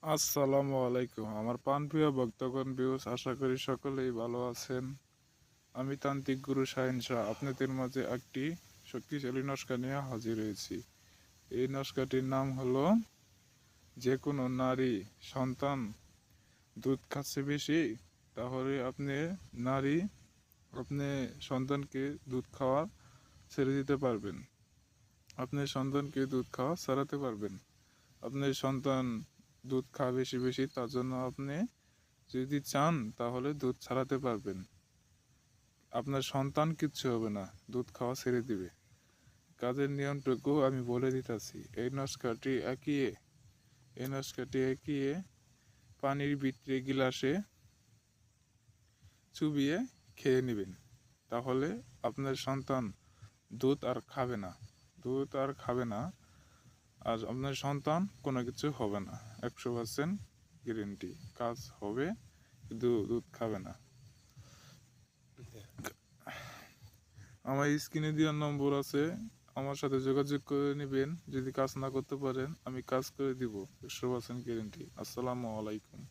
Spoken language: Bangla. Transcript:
আসসালামু আলাইকুম আমার প্রাণপ্রিয় ভক্তগণ ভিউস, আশা করি সকলেই ভালো আছেন। আমি তান্ত্রিক গুরু শাহিন শাহ আপনাদের মাঝে একটি শক্তিশালী নস্কা নিয়ে হাজির হয়েছি। এই নস্কাটির নাম হলো, যে কোনো নারী সন্তান দুধ খাচ্ছে বেশি, তাহলে আপনি সন্তানকে দুধ খাওয়া ছেড়ে দিতে পারবেন। আপনি সন্তানকে দুধ খাওয়া ছাড়াতে পারবেন। আপনার সন্তান দুধ খাওয়া বেশি বেশি, তার জন্য আপনি যদি চান তাহলে দুধ ছাড়াতে পারবেন। আপনার সন্তান কিচ্ছু হবে না, দুধ খাওয়া ছেড়ে দিবে। কাজের নিয়মটুকু আমি বলে দিতেছি। এই নস্কাটি একিয়ে পানির ভিতরে গিলাসে চুবিয়ে খেয়ে নেবেন। তাহলে আপনার সন্তান দুধ আর খাবে না। আর আপনার সন্তান কোনো কিছু হবে না। 100% গ্যারেন্টি কাজ হবে, কিন্তু দুধ খাবে না। আমার স্ক্রিনে দেওয়ার নম্বর আছে, আমার সাথে যোগাযোগ করে নেবেন। যদি কাজ না করতে পারেন, আমি কাজ করে দিব, 100% গ্যারেন্টি। আসসালামু আলাইকুম।